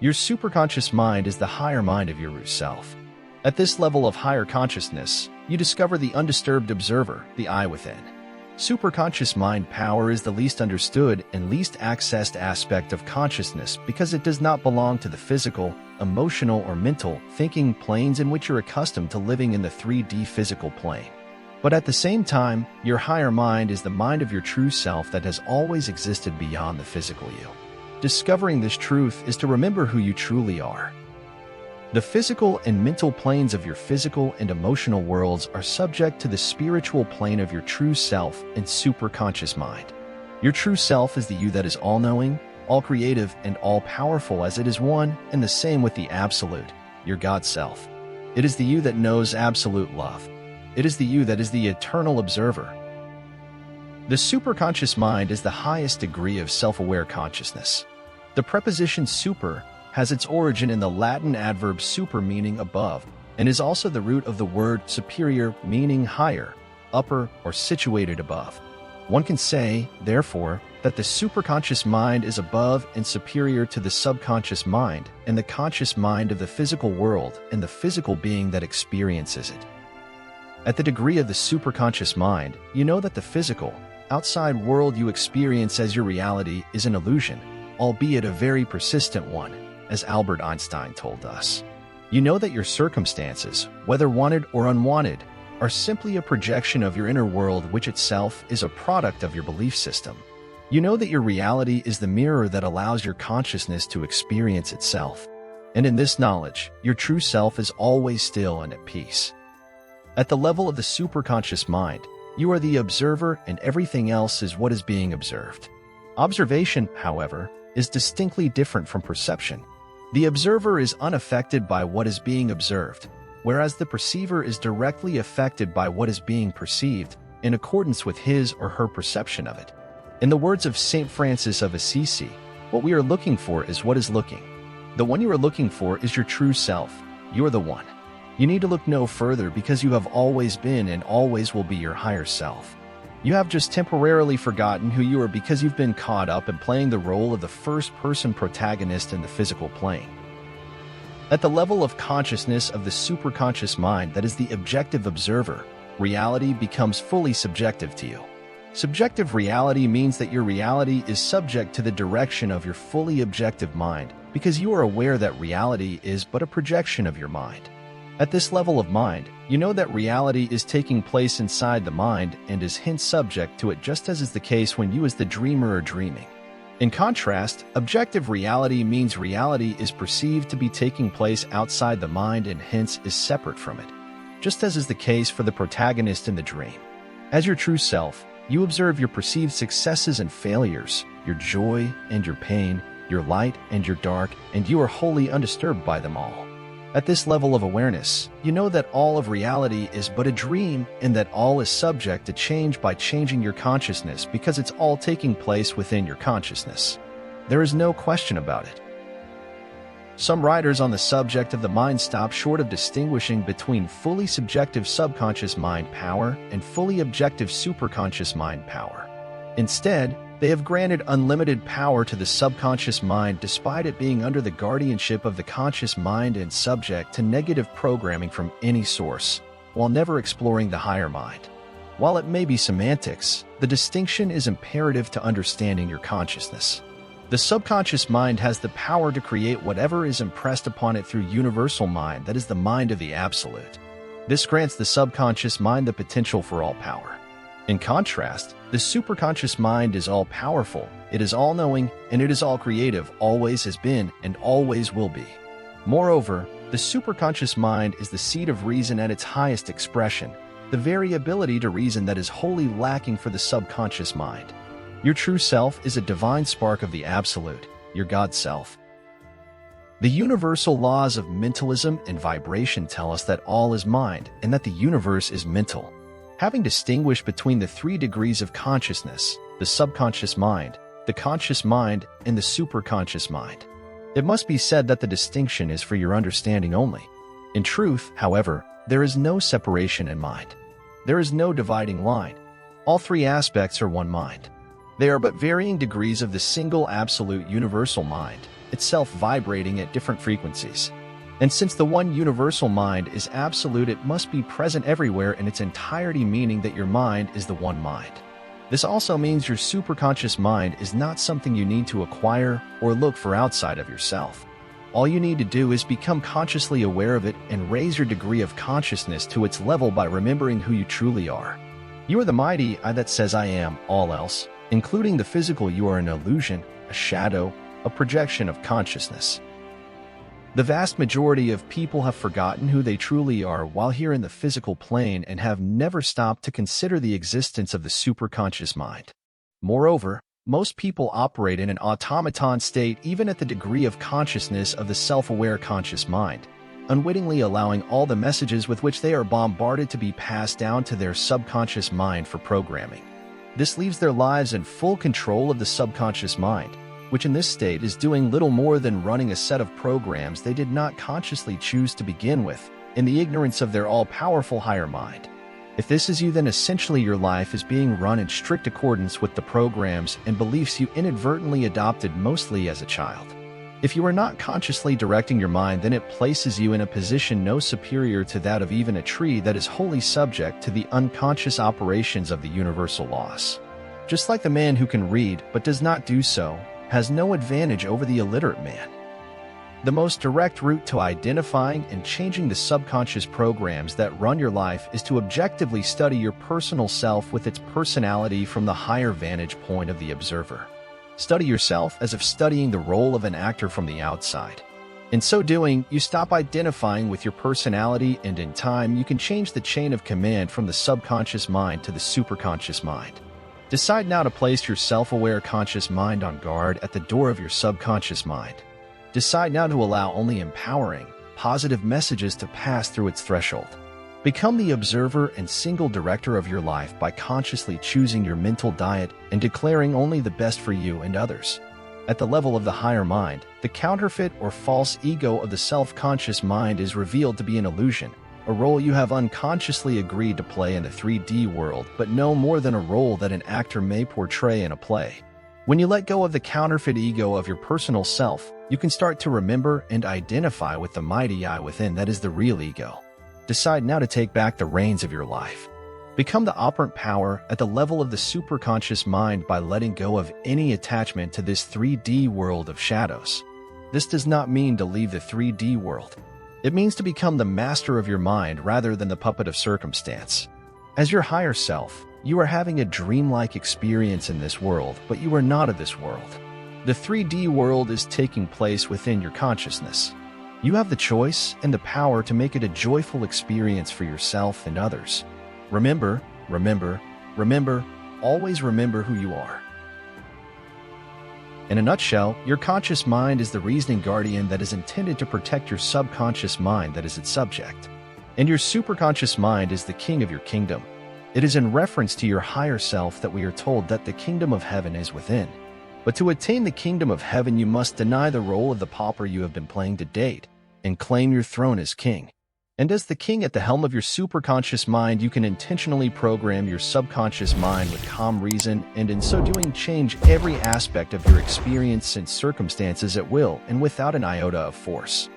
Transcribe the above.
Your superconscious mind is the higher mind of your true self. At this level of higher consciousness, you discover the undisturbed observer, the I within. Superconscious mind power is the least understood and least accessed aspect of consciousness because it does not belong to the physical, emotional, or mental thinking planes in which you're accustomed to living in the 3D physical plane. But at the same time, your higher mind is the mind of your true self that has always existed beyond the physical you. Discovering this truth is to remember who you truly are. The physical and mental planes of your physical and emotional worlds are subject to the spiritual plane of your true self and superconscious mind. Your true self is the you that is all-knowing, all-creative, and all-powerful as it is one and the same with the Absolute, your God self. It is the you that knows absolute love. It is the you that is the eternal observer. The superconscious mind is the highest degree of self-aware consciousness. The preposition super has its origin in the Latin adverb super meaning above, and is also the root of the word superior meaning higher, upper, or situated above. One can say, therefore, that the superconscious mind is above and superior to the subconscious mind and the conscious mind of the physical world and the physical being that experiences it. At the degree of the superconscious mind, you know that the physical, outside world you experience as your reality is an illusion, albeit a very persistent one, as Albert Einstein told us. You know that your circumstances, whether wanted or unwanted, are simply a projection of your inner world, which itself is a product of your belief system. You know that your reality is the mirror that allows your consciousness to experience itself. And in this knowledge, your true self is always still and at peace. At the level of the superconscious mind, you are the observer and everything else is what is being observed. Observation, however, is distinctly different from perception. The observer is unaffected by what is being observed, whereas the perceiver is directly affected by what is being perceived in accordance with his or her perception of it. In the words of St. Francis of Assisi, what we are looking for is what is looking. The one you are looking for is your true self. You are the one. You need to look no further because you have always been and always will be your higher self. You have just temporarily forgotten who you are because you've been caught up in playing the role of the first-person protagonist in the physical plane. At the level of consciousness of the superconscious mind that is the objective observer, reality becomes fully subjective to you. Subjective reality means that your reality is subject to the direction of your fully objective mind because you are aware that reality is but a projection of your mind. At this level of mind, you know that reality is taking place inside the mind and is hence subject to it, just as is the case when you as the dreamer are dreaming. In contrast, objective reality means reality is perceived to be taking place outside the mind and hence is separate from it, just as is the case for the protagonist in the dream. As your true self, you observe your perceived successes and failures, your joy and your pain, your light and your dark, and you are wholly undisturbed by them all. At this level of awareness, you know that all of reality is but a dream and that all is subject to change by changing your consciousness because it's all taking place within your consciousness. There is no question about it. Some writers on the subject of the mind stop short of distinguishing between fully subjective subconscious mind power and fully objective superconscious mind power. Instead, they have granted unlimited power to the subconscious mind despite it being under the guardianship of the conscious mind and subject to negative programming from any source, while never exploring the higher mind. While it may be semantics, the distinction is imperative to understanding your consciousness. The subconscious mind has the power to create whatever is impressed upon it through universal mind that is the mind of the Absolute. This grants the subconscious mind the potential for all power. In contrast, the superconscious mind is all-powerful, it is all-knowing, and it is all-creative, always has been, and always will be. Moreover, the superconscious mind is the seat of reason at its highest expression, the very ability to reason that is wholly lacking for the subconscious mind. Your true self is a divine spark of the Absolute, your God self. The universal laws of mentalism and vibration tell us that all is mind and that the universe is mental. Having distinguished between the 3 degrees of consciousness, the subconscious mind, the conscious mind, and the superconscious mind, it must be said that the distinction is for your understanding only. In truth, however, there is no separation in mind. There is no dividing line. All 3 aspects are one mind. They are but varying degrees of the single absolute universal mind, itself vibrating at different frequencies. And since the one universal mind is absolute, it must be present everywhere in its entirety, meaning that your mind is the one mind. This also means your superconscious mind is not something you need to acquire or look for outside of yourself. All you need to do is become consciously aware of it and raise your degree of consciousness to its level by remembering who you truly are. You are the mighty I that says I am. All else, including the physical, you are an illusion, a shadow, a projection of consciousness. The vast majority of people have forgotten who they truly are while here in the physical plane and have never stopped to consider the existence of the superconscious mind. Moreover, most people operate in an automaton state even at the degree of consciousness of the self-aware conscious mind, unwittingly allowing all the messages with which they are bombarded to be passed down to their subconscious mind for programming. This leaves their lives in full control of the subconscious mind, which in this state is doing little more than running a set of programs they did not consciously choose to begin with, in the ignorance of their all-powerful higher mind. If this is you, then essentially your life is being run in strict accordance with the programs and beliefs you inadvertently adopted mostly as a child. If you are not consciously directing your mind, then it places you in a position no superior to that of even a tree that is wholly subject to the unconscious operations of the universal laws. Just like the man who can read but does not do so, has no advantage over the illiterate man. The most direct route to identifying and changing the subconscious programs that run your life is to objectively study your personal self with its personality from the higher vantage point of the observer. Study yourself as if studying the role of an actor from the outside. In so doing, you stop identifying with your personality, and in time you can change the chain of command from the subconscious mind to the superconscious mind. Decide now to place your self-aware conscious mind on guard at the door of your subconscious mind. Decide now to allow only empowering, positive messages to pass through its threshold. Become the observer and single director of your life by consciously choosing your mental diet and declaring only the best for you and others. At the level of the higher mind, the counterfeit or false ego of the self-conscious mind is revealed to be an illusion, a role you have unconsciously agreed to play in the 3D world, but no more than a role that an actor may portray in a play. When you let go of the counterfeit ego of your personal self, you can start to remember and identify with the mighty I within that is the real ego. Decide now to take back the reins of your life. Become the operant power at the level of the superconscious mind by letting go of any attachment to this 3D world of shadows. This does not mean to leave the 3D world. It means to become the master of your mind rather than the puppet of circumstance. As your higher self, you are having a dreamlike experience in this world, but you are not of this world. The 3D world is taking place within your consciousness. You have the choice and the power to make it a joyful experience for yourself and others. Remember, remember, remember, always remember who you are. In a nutshell, your conscious mind is the reasoning guardian that is intended to protect your subconscious mind that is its subject. And your superconscious mind is the king of your kingdom. It is in reference to your higher self that we are told that the kingdom of heaven is within. But to attain the kingdom of heaven, you must deny the role of the pauper you have been playing to date and claim your throne as king. And as the king at the helm of your superconscious mind, you can intentionally program your subconscious mind with calm reason, and in so doing change every aspect of your experience and circumstances at will and without an iota of force.